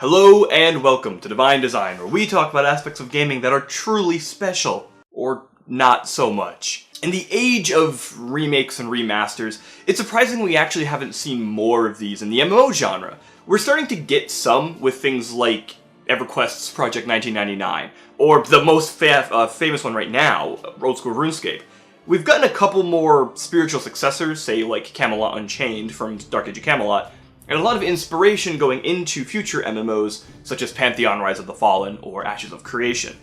Hello and welcome to Divine Design, where we talk about aspects of gaming that are truly special, or not so much. In the age of remakes and remasters, it's surprising we actually haven't seen more of these in the MMO genre. We're starting to get some with things like EverQuest's Project 1999, or the most famous one right now, Old School RuneScape. We've gotten a couple more spiritual successors, say like Camelot Unchained from Dark Age of Camelot, and a lot of inspiration going into future MMOs, such as Pantheon Rise of the Fallen or Ashes of Creation.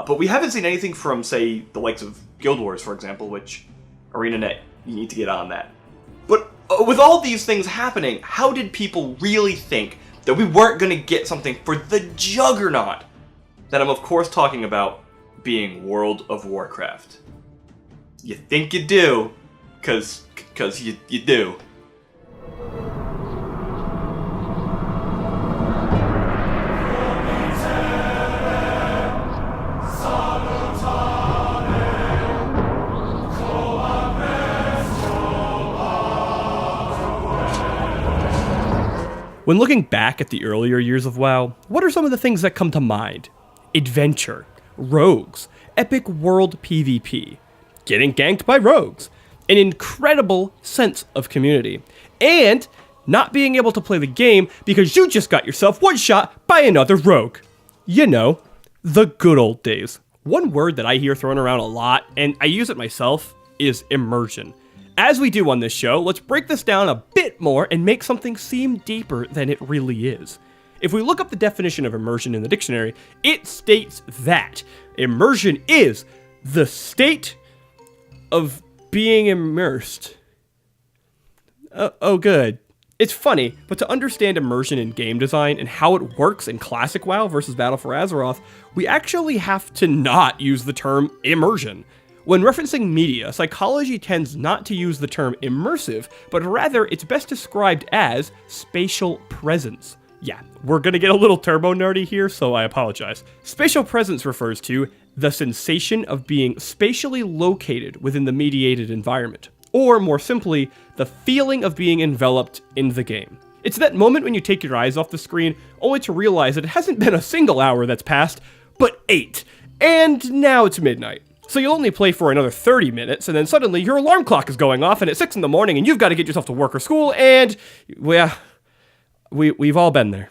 But we haven't seen anything from, say, the likes of Guild Wars, for example, which, ArenaNet, you need to get on that. But with all these things happening, how did people really think that we weren't going to get something for the juggernaut that I'm of course talking about being World of Warcraft? You think you do, cause you do. When looking back at the earlier years of WoW, what are some of the things that come to mind? Adventure, rogues, epic world PvP, getting ganked by rogues, an incredible sense of community, and not being able to play the game because you just got yourself one-shot by another rogue. You know, the good old days. One word that I hear thrown around a lot, and I use it myself, is immersion. As we do on this show, let's break this down a bit more and make something seem deeper than it really is. If we look up the definition of immersion in the dictionary, it states that immersion is the state of being immersed. Oh, good. It's funny, but to understand immersion in game design and how it works in classic WoW versus Battle for Azeroth, we actually have to not use the term immersion. When referencing media, psychology tends not to use the term immersive, but rather it's best described as spatial presence. Yeah, we're gonna get a little turbo nerdy here, so I apologize. Spatial presence refers to the sensation of being spatially located within the mediated environment, or more simply, the feeling of being enveloped in the game. It's that moment when you take your eyes off the screen, only to realize that it hasn't been a single hour that's passed, but 8, and now it's midnight. So you'll only play for another 30 minutes, and then suddenly your alarm clock is going off, and it's 6 in the morning, and you've got to get yourself to work or school, and, well, we've all been there.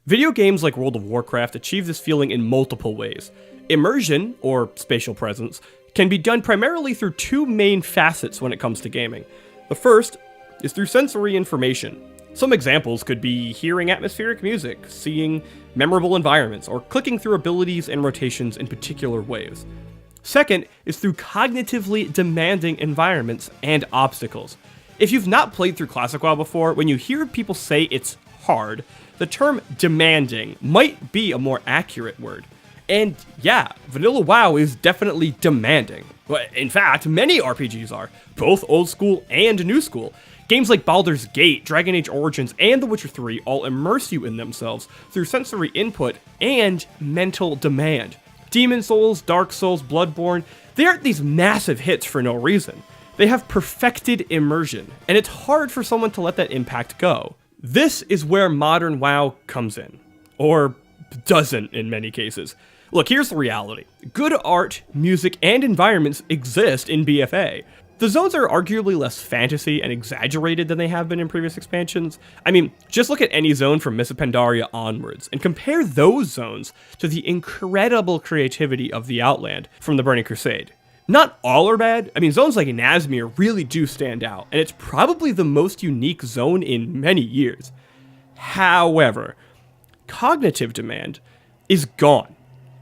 Video games like World of Warcraft achieve this feeling in multiple ways. Immersion, or spatial presence, can be done primarily through two main facets when it comes to gaming. The first is through sensory information. Some examples could be hearing atmospheric music, seeing memorable environments, or clicking through abilities and rotations in particular ways. Second is through cognitively demanding environments and obstacles. If you've not played through Classic WoW before, when you hear people say it's hard, the term demanding might be a more accurate word. And yeah, vanilla WoW is definitely demanding. In fact, many RPGs are, both old school and new school. Games like Baldur's Gate, Dragon Age Origins, and The Witcher 3 all immerse you in themselves through sensory input and mental demand. Demon Souls, Dark Souls, Bloodborne, they aren't these massive hits for no reason. They have perfected immersion, and it's hard for someone to let that impact go. This is where modern WoW comes in. Or doesn't in many cases. Look, here's the reality. Good art, music, and environments exist in BFA. The zones are arguably less fantasy and exaggerated than they have been in previous expansions. I mean, just look at any zone from Mists of Pandaria onwards, and compare those zones to the incredible creativity of the Outland from the Burning Crusade. Not all are bad. I mean, zones like Nazmir really do stand out, and it's probably the most unique zone in many years. However, cognitive demand is gone,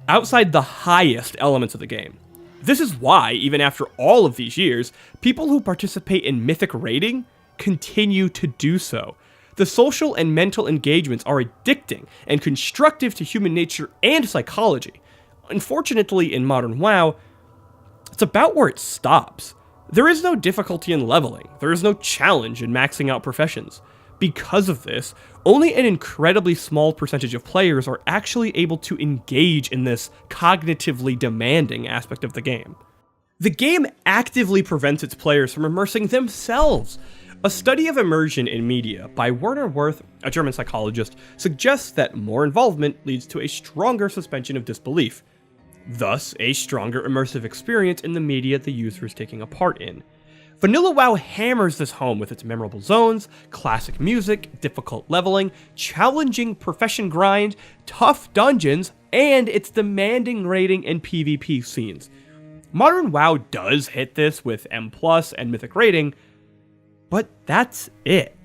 outside the highest elements of the game. This is why, even after all of these years, people who participate in Mythic raiding continue to do so. The social and mental engagements are addicting and constructive to human nature and psychology. Unfortunately, in modern WoW, it's about where it stops. There is no difficulty in leveling. There is no challenge in maxing out professions. Because of this, only an incredibly small percentage of players are actually able to engage in this cognitively demanding aspect of the game. The game actively prevents its players from immersing themselves. A study of immersion in media by Werner Wirth, a German psychologist, suggests that more involvement leads to a stronger suspension of disbelief, thus a stronger immersive experience in the media the user is taking a part in. Vanilla WoW hammers this home with its memorable zones, classic music, difficult leveling, challenging profession grind, tough dungeons, and its demanding raiding and PvP scenes. Modern WoW does hit this with M+ and Mythic raiding, but that's it.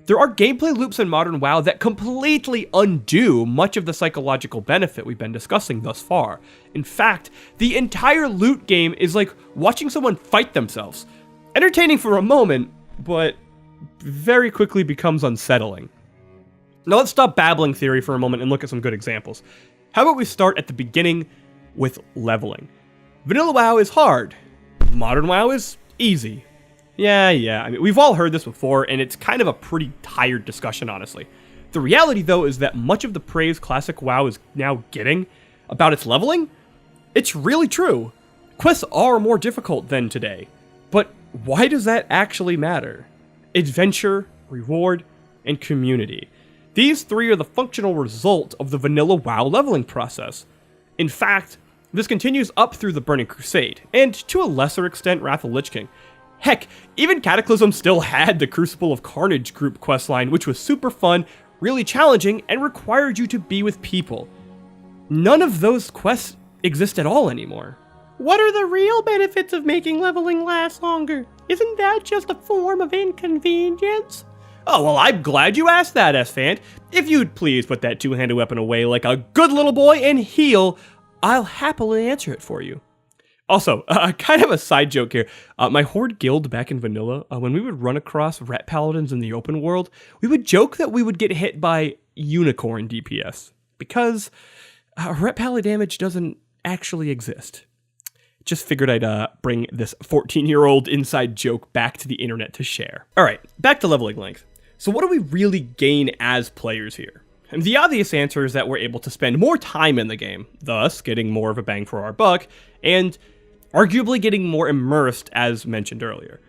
There are gameplay loops in modern WoW that completely undo much of the psychological benefit we've been discussing thus far. In fact, the entire loot game is like watching someone fight themselves. Entertaining for a moment, but very quickly becomes unsettling. Now let's stop babbling theory for a moment and look at some good examples. How about we start at the beginning with leveling? Vanilla WoW is hard. Modern WoW is easy. Yeah, I mean, we've all heard this before, and it's kind of a pretty tired discussion, honestly. The reality, though, is that much of the praise classic WoW is now getting about its leveling, it's really true. Quests are more difficult than today. But why does that actually matter? Adventure, reward, and community. These three are the functional result of the vanilla WoW leveling process. In fact, this continues up through the Burning Crusade, and to a lesser extent, Wrath of Lich King. Heck, even Cataclysm still had the Crucible of Carnage group questline, which was super fun, really challenging, and required you to be with people. None of those quests exist at all anymore. What are the real benefits of making leveling last longer? Isn't that just a form of inconvenience? Oh, well, I'm glad you asked that, S-Fant. If you'd please put that two-handed weapon away like a good little boy and heal, I'll happily answer it for you. Also, kind of a side joke here. My Horde guild back in vanilla, when we would run across ret paladins in the open world, we would joke that we would get hit by unicorn DPS, because ret pally damage doesn't actually exist. Just figured I'd bring this 14-year-old inside joke back to the internet to share. Alright, back to leveling length. So what do we really gain as players here? And the obvious answer is that we're able to spend more time in the game, thus getting more of a bang for our buck, and arguably getting more immersed, as mentioned earlier.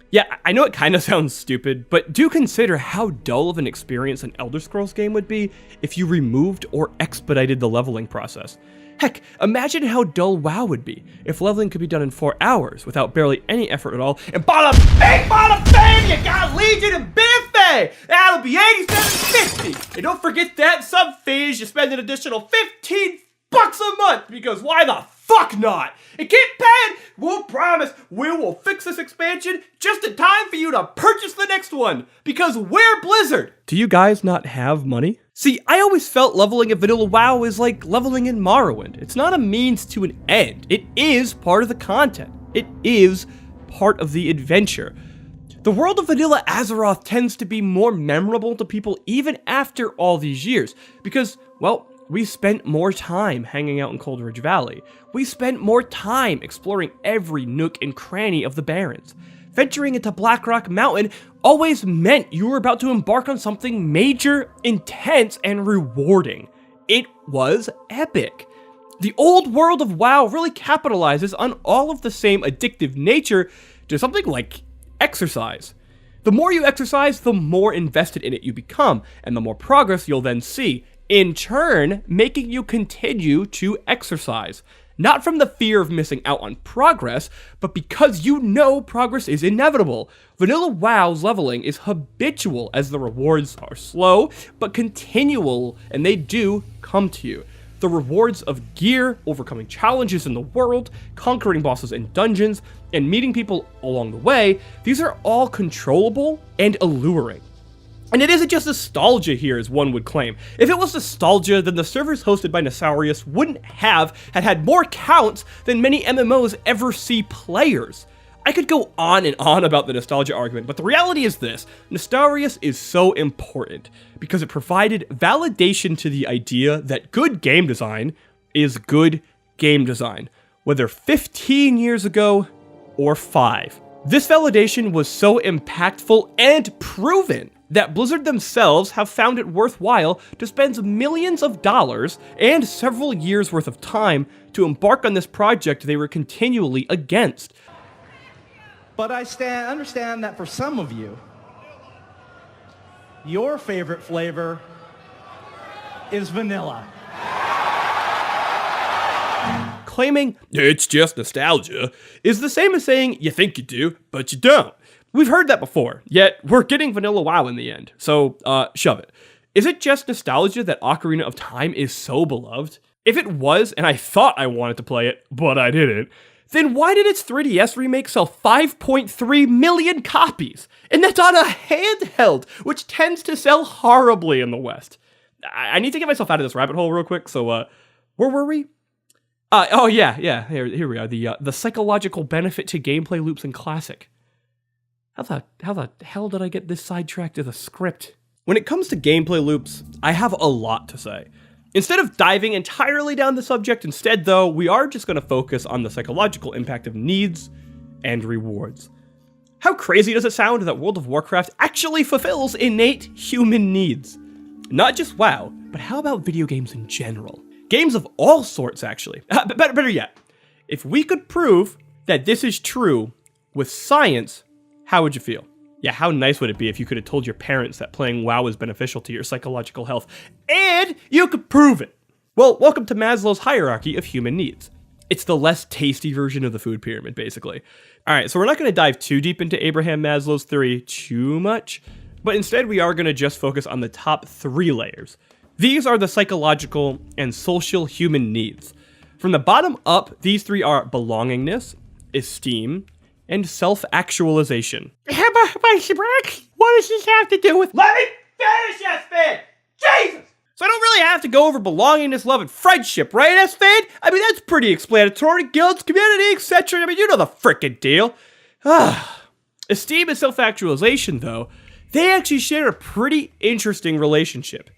Yeah, I know it kind of sounds stupid, but do consider how dull of an experience an Elder Scrolls game would be if you removed or expedited the leveling process. Heck, imagine how dull WoW would be if leveling could be done in 4 hours without barely any effort at all. And bada bing, bada bang, you got Legion and Biffy! That'll be $87.50. And don't forget that sub fees, you spend an additional $15 a month, because why the fuck not? And keep paying, we'll promise we will fix this expansion just in time for you to purchase the next one, because we're Blizzard. Do you guys not have money? See, I always felt leveling in vanilla WoW is like leveling in Morrowind. It's not a means to an end. It is part of the content. It is part of the adventure. The world of vanilla Azeroth tends to be more memorable to people even after all these years, because, well, we spent more time hanging out in Cold Ridge Valley. We spent more time exploring every nook and cranny of the Barrens. Venturing into Blackrock Mountain always meant you were about to embark on something major, intense, and rewarding. It was epic. The old world of WoW really capitalizes on all of the same addictive nature to something like exercise. The more you exercise, the more invested in it you become, and the more progress you'll then see, in turn making you continue to exercise. Not from the fear of missing out on progress, but because you know progress is inevitable. Vanilla WoW's leveling is habitual, as the rewards are slow, but continual, and they do come to you. The rewards of gear, overcoming challenges in the world, conquering bosses in dungeons, and meeting people along the way, these are all controllable and alluring. And it isn't just nostalgia here, as one would claim. If it was nostalgia, then the servers hosted by Nesaurius wouldn't have had more counts than many MMOs ever see players. I could go on and on about the nostalgia argument, but the reality is this: Nesaurius is so important because it provided validation to the idea that good game design is good game design, whether 15 years ago or 5. This validation was so impactful and proven that Blizzard themselves have found it worthwhile to spend millions of dollars and several years worth of time to embark on this project they were continually against. But I understand that for some of you, your favorite flavor is vanilla. Claiming it's just nostalgia is the same as saying you think you do, but you don't. We've heard that before, yet we're getting Vanilla WoW in the end, so shove it. Is it just nostalgia that Ocarina of Time is so beloved? If it was, and I thought I wanted to play it, but I didn't, then why did its 3DS remake sell 5.3 million copies? And that's on a handheld, which tends to sell horribly in the West. I need to get myself out of this rabbit hole real quick, so where were we? Here we are. The psychological benefit to gameplay loops in Classic. How the hell did I get this sidetracked to the script? When it comes to gameplay loops, I have a lot to say. Instead of diving entirely down the subject, instead though, we are just going to focus on the psychological impact of needs and rewards. How crazy does it sound that World of Warcraft actually fulfills innate human needs? Not just WoW, but how about video games in general? Games of all sorts, actually. Better yet, if we could prove that this is true with science, how would you feel? Yeah, how nice would it be if you could have told your parents that playing WoW is beneficial to your psychological health, and you could prove it? Well, welcome to Maslow's hierarchy of human needs. It's the less tasty version of the food pyramid, basically. All right, so we're not going to dive too deep into Abraham Maslow's theory too much, but instead we are going to just focus on the top 3 layers. These are the psychological and social human needs. From the bottom up, these 3 are belongingness, esteem, and self-actualization. What does this have to do with— Let me finish, S-Fan! Jesus! So I don't really have to go over belongingness, love, and friendship, right, S-Fan? I mean, that's pretty explanatory. Guilds, community, etc. I mean, you know the frickin' deal. Esteem and self-actualization, though, they actually share a pretty interesting relationship.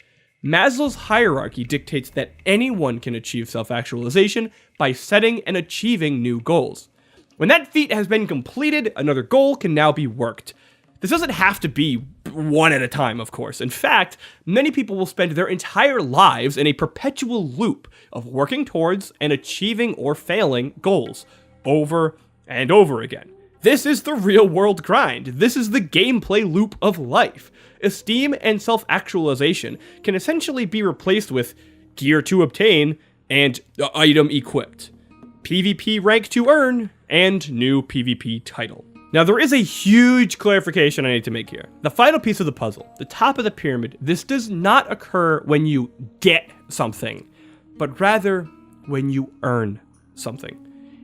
Maslow's hierarchy dictates that anyone can achieve self-actualization by setting and achieving new goals. When that feat has been completed, another goal can now be worked. This doesn't have to be one at a time, of course. In fact, many people will spend their entire lives in a perpetual loop of working towards and achieving or failing goals over and over again. This is the real-world grind. This is the gameplay loop of life. Esteem and self-actualization can essentially be replaced with gear to obtain and item equipped, PvP rank to earn, and new PvP title. Now, there is a huge clarification I need to make here. The final piece of the puzzle, the top of the pyramid, this does not occur when you get something, but rather when you earn something.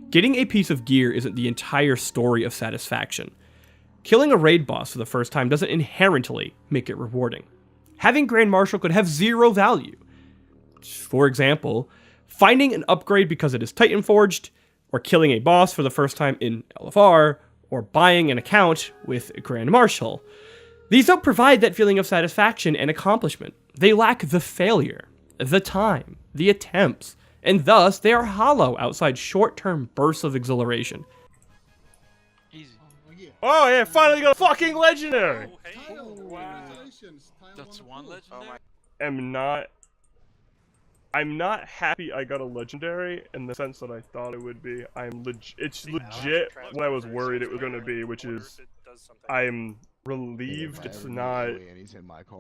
Getting a piece of gear isn't the entire story of satisfaction. Killing a raid boss for the first time doesn't inherently make it rewarding. Having Grand Marshal could have 0 value. For example, finding an upgrade because it is Titan Forged, or killing a boss for the first time in LFR, or buying an account with Grand Marshal. These don't provide that feeling of satisfaction and accomplishment. They lack the failure, the time, the attempts, and thus they are hollow outside short-term bursts of exhilaration. Easy. Oh yeah, finally got a fucking legendary! Oh, hey. Wow. That's one legendary? I'm not happy I got a legendary in the sense that I thought it would be. It's legit what I was worried it was gonna be, which is I'm relieved it's not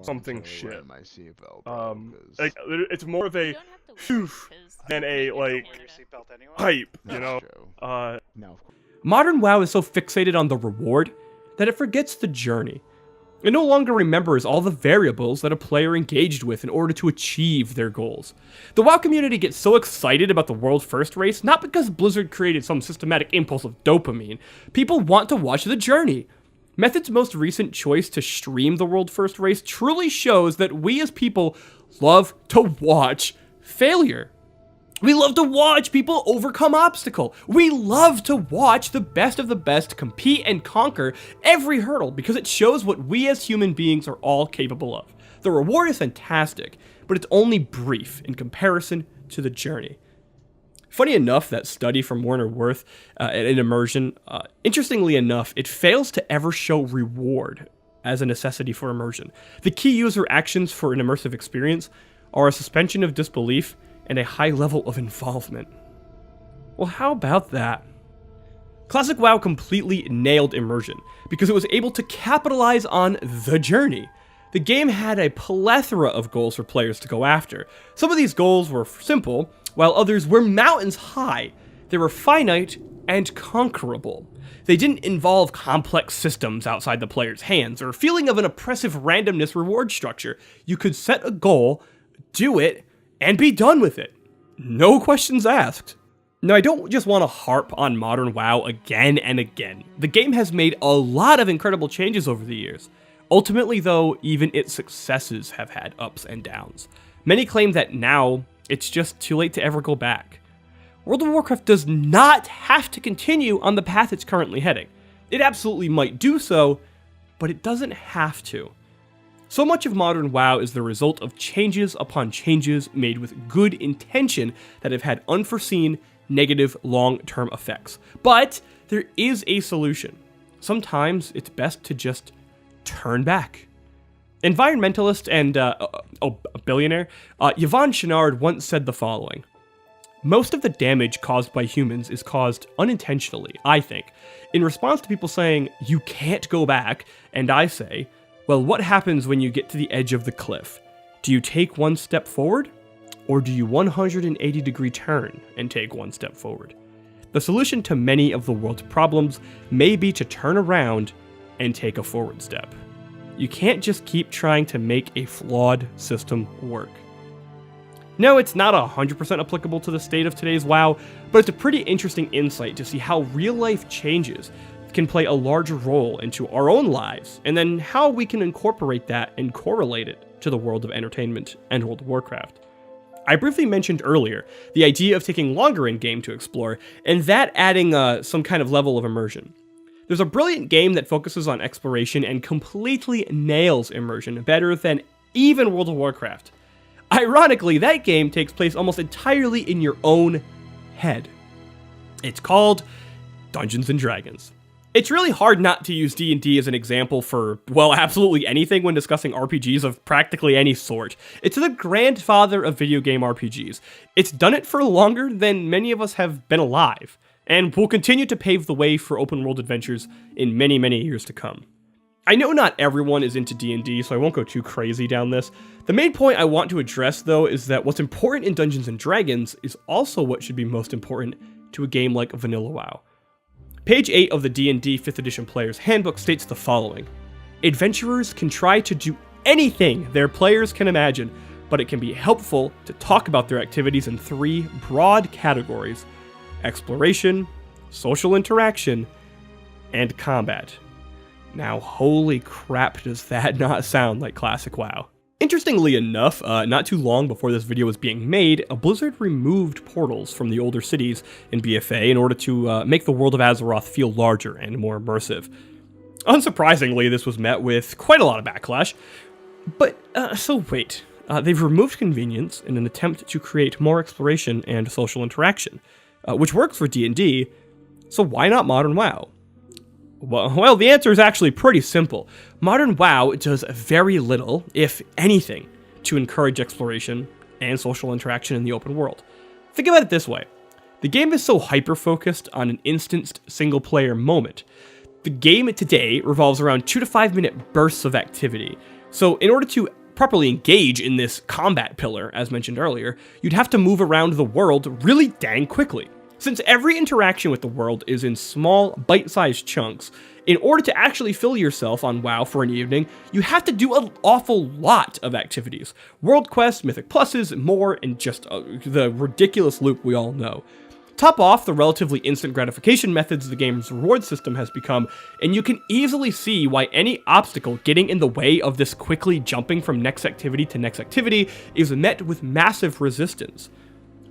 something shit. Like it's more of a phew than a like hype, you know. Modern WoW is so fixated on the reward that it forgets the journey. It no longer remembers all the variables that a player engaged with in order to achieve their goals. The WoW community gets so excited about the World First race, not because Blizzard created some systematic impulse of dopamine. People want to watch the journey. Method's most recent choice to stream the World First race truly shows that we as people love to watch failure. We love to watch people overcome obstacle. We love to watch the best of the best compete and conquer every hurdle because it shows what we as human beings are all capable of. The reward is fantastic, but it's only brief in comparison to the journey. Funny enough, that study from Warner Worth in Immersion, interestingly enough, it fails to ever show reward as a necessity for immersion. The key user actions for an immersive experience are a suspension of disbelief and a high level of involvement. Well, how about that? Classic WoW completely nailed immersion because it was able to capitalize on the journey. The game had a plethora of goals for players to go after. Some of these goals were simple, while others were mountains high. They were finite and conquerable. They didn't involve complex systems outside the player's hands, or a feeling of an oppressive randomness reward structure. You could set a goal, do it, and be done with it. No questions asked. Now, I don't just want to harp on modern WoW again and again. The game has made a lot of incredible changes over the years. Ultimately, though, even its successes have had ups and downs. Many claim that now, it's just too late to ever go back. World of Warcraft does not have to continue on the path it's currently heading. It absolutely might do so, but it doesn't have to. So much of modern WoW is the result of changes upon changes made with good intention that have had unforeseen, negative long-term effects. But there is a solution. Sometimes it's best to just turn back. Environmentalist and a billionaire, Yvon Chouinard once said the following: "Most of the damage caused by humans is caused unintentionally, I think, in response to people saying, 'You can't go back,' and I say, well, what happens when you get to the edge of the cliff? Do you take one step forward? Or do you 180-degree turn and take one step forward? The solution to many of the world's problems may be to turn around and take a forward step. You can't just keep trying to make a flawed system work." No, it's not 100% applicable to the state of today's WoW, but it's a pretty interesting insight to see how real-life changes can play a larger role into our own lives, and then how we can incorporate that and correlate it to the world of entertainment and World of Warcraft. I briefly mentioned earlier the idea of taking longer in-game to explore, and that adding some kind of level of immersion. There's a brilliant game that focuses on exploration and completely nails immersion better than even World of Warcraft. Ironically, that game takes place almost entirely in your own head. It's called Dungeons & Dragons. It's really hard not to use D&D as an example for, well, absolutely anything when discussing RPGs of practically any sort. It's the grandfather of video game RPGs. It's done it for longer than many of us have been alive, and will continue to pave the way for open world adventures in many, many years to come. I know not everyone is into D&D, so I won't go too crazy down this. The main point I want to address, though, is that what's important in Dungeons & Dragons is also what should be most important to a game like Vanilla WoW. Page 8 of the D&D 5th edition Player's Handbook states the following: "Adventurers can try to do anything their players can imagine, but it can be helpful to talk about their activities in 3 broad categories: exploration, social interaction, and combat." Now, holy crap, does that not sound like classic WoW. Interestingly enough, not too long before this video was being made, Blizzard removed portals from the older cities in BFA in order to make the world of Azeroth feel larger and more immersive. Unsurprisingly, this was met with quite a lot of backlash. But, they've removed convenience in an attempt to create more exploration and social interaction, which works for D&D, so why not modern WoW? Well, the answer is actually pretty simple. Modern WoW does very little, if anything, to encourage exploration and social interaction in the open world. Think about it this way. The game is so hyper-focused on an instanced single-player moment. The game today revolves around 2 to 5 minute bursts of activity. So in order to properly engage in this combat pillar, as mentioned earlier, you'd have to move around the world really dang quickly. Since every interaction with the world is in small, bite-sized chunks, in order to actually fill yourself on WoW for an evening, you have to do an awful lot of activities. World quests, mythic pluses, more, and just the ridiculous loop we all know. Top off the relatively instant gratification methods the game's reward system has become, and you can easily see why any obstacle getting in the way of this quickly jumping from next activity to next activity is met with massive resistance.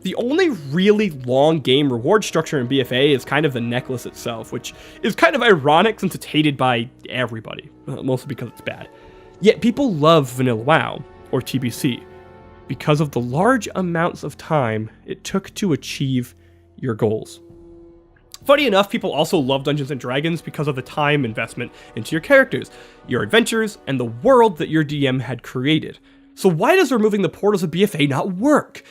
The only really long game reward structure in BFA is kind of the necklace itself, which is kind of ironic since it's hated by everybody, mostly because it's bad. Yet people love Vanilla WoW, or TBC, because of the large amounts of time it took to achieve your goals. Funny enough, people also love Dungeons & Dragons because of the time investment into your characters, your adventures, and the world that your DM had created. So why does removing the portals of BFA not work?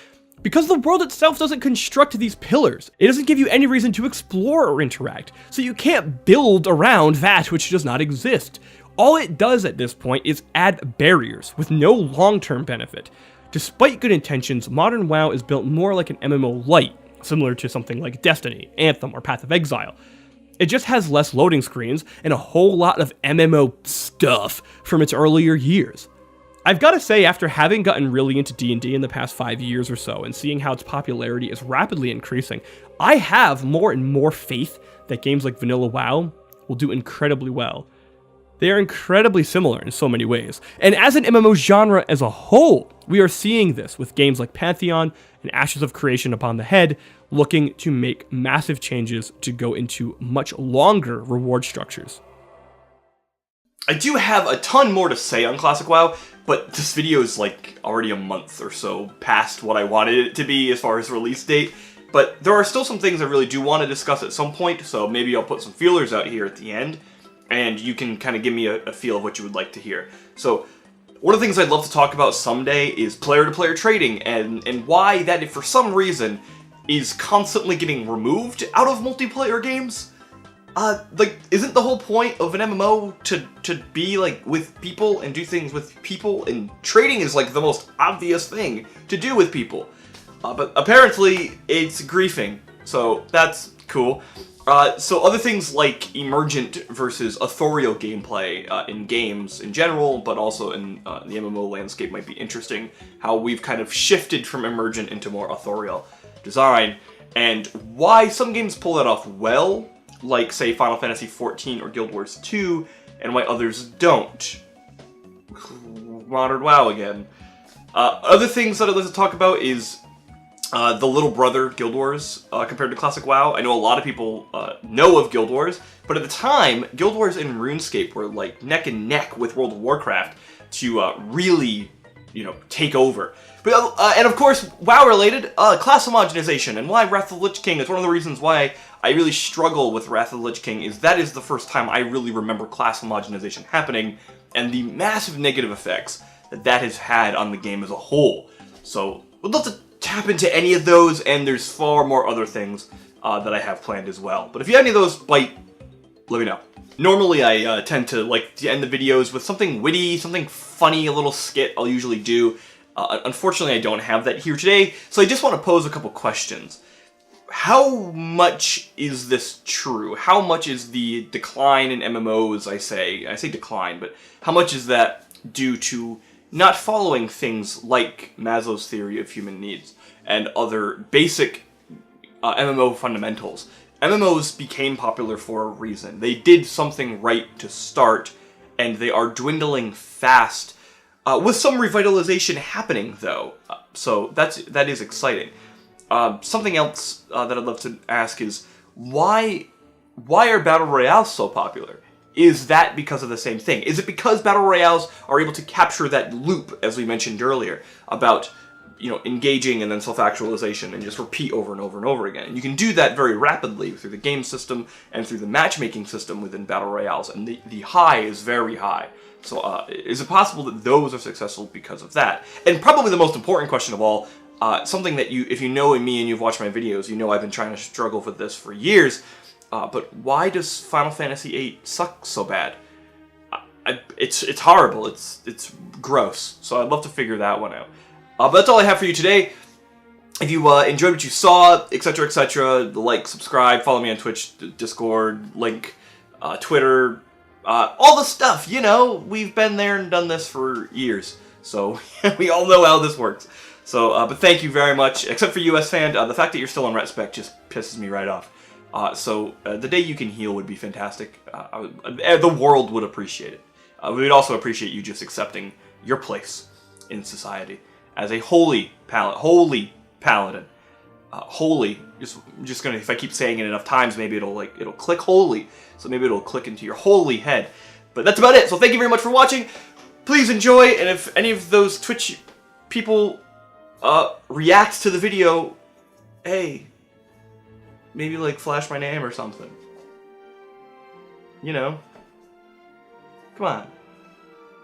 Because the world itself doesn't construct these pillars. It doesn't give you any reason to explore or interact, so you can't build around that which does not exist. All it does at this point is add barriers with no long-term benefit. Despite good intentions, modern WoW is built more like an MMO light, similar to something like Destiny, Anthem, or Path of Exile. It just has less loading screens and a whole lot of MMO stuff from its earlier years. I've got to say, after having gotten really into D&D in the past 5 years or so and seeing how its popularity is rapidly increasing, I have more and more faith that games like Vanilla WoW will do incredibly well. They are incredibly similar in so many ways, and as an MMO genre as a whole, we are seeing this with games like Pantheon and Ashes of Creation Upon the Head looking to make massive changes to go into much longer reward structures. I do have a ton more to say on Classic WoW, but this video is like already a month or so past what I wanted it to be as far as release date. But there are still some things I really do want to discuss at some point, so maybe I'll put some feelers out here at the end, and you can kind of give me a feel of what you would like to hear. So, one of the things I'd love to talk about someday is player-to-player trading, and why that, if for some reason, is constantly getting removed out of multiplayer games. Like, isn't the whole point of an MMO to be, like, with people and do things with people? And trading is, like, the most obvious thing to do with people. But apparently, it's griefing, so that's cool. So other things like emergent versus authorial gameplay in games in general, but also in the MMO landscape might be interesting. How we've kind of shifted from emergent into more authorial design, and why some games pull that off well, like, say, Final Fantasy XIV or Guild Wars 2, and why others don't. Modern WoW again. Other things that I'd like to talk about is the little brother Guild Wars compared to Classic WoW. I know a lot of people know of Guild Wars, but at the time, Guild Wars and RuneScape were like neck and neck with World of Warcraft to really, take over. But, and of course, WoW-related, class homogenization, and why Wrath of the Lich King is one of the reasons why I really struggle with Wrath of the Lich King, is that is the first time I really remember class homogenization happening, and the massive negative effects that has had on the game as a whole. So, we'd love to tap into any of those, and there's far more other things that I have planned as well. But if you have any of those, let me know. Normally I tend to like to end the videos with something witty, something funny, a little skit I'll usually do. Unfortunately I don't have that here today, so I just want to pose a couple questions. How much is this true? How much is the decline in MMOs, I say decline, but how much is that due to not following things like Maslow's theory of human needs and other basic MMO fundamentals? MMOs became popular for a reason. They did something right to start, and they are dwindling fast, with some revitalization happening, though. So that is exciting. Something else that I'd love to ask is, why are Battle Royales so popular? Is that because of the same thing? Is it because Battle Royales are able to capture that loop, as we mentioned earlier, about engaging and then self-actualization and just repeat over and over and over again? And you can do that very rapidly through the game system and through the matchmaking system within Battle Royales, and the high is very high. So is it possible that those are successful because of that? And probably the most important question of all, something that if you know me and you've watched my videos, I've been trying to struggle with this for years, but why does Final Fantasy VIII suck so bad? It's horrible, it's gross, so I'd love to figure that one out. But that's all I have for you today. If you enjoyed what you saw, etc., like, subscribe, follow me on Twitch, Discord, link, Twitter, all the stuff, we've been there and done this for years, so we all know how this works. So, but thank you very much, except for US Fan, the fact that you're still on RetSpec just pisses me right off. So, the day you can heal would be fantastic. The world would appreciate it. We would also appreciate you just accepting your place in society as a holy paladin. Holy, just gonna, if I keep saying it enough times, maybe it'll click holy. So maybe it'll click into your holy head. But that's about it. So thank you very much for watching. Please enjoy, and if any of those Twitch people react to the video, hey, maybe like flash my name or something. Come on.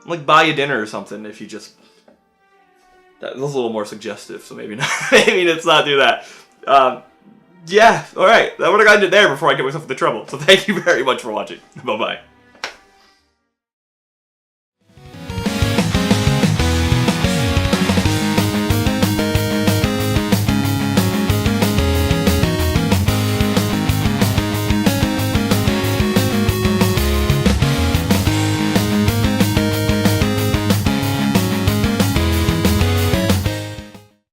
Like buy you dinner or something if you just... That was a little more suggestive, so maybe not. Maybe let's not do that. Yeah, alright. That would have gotten it there before I get myself into trouble. So thank you very much for watching. Bye-bye.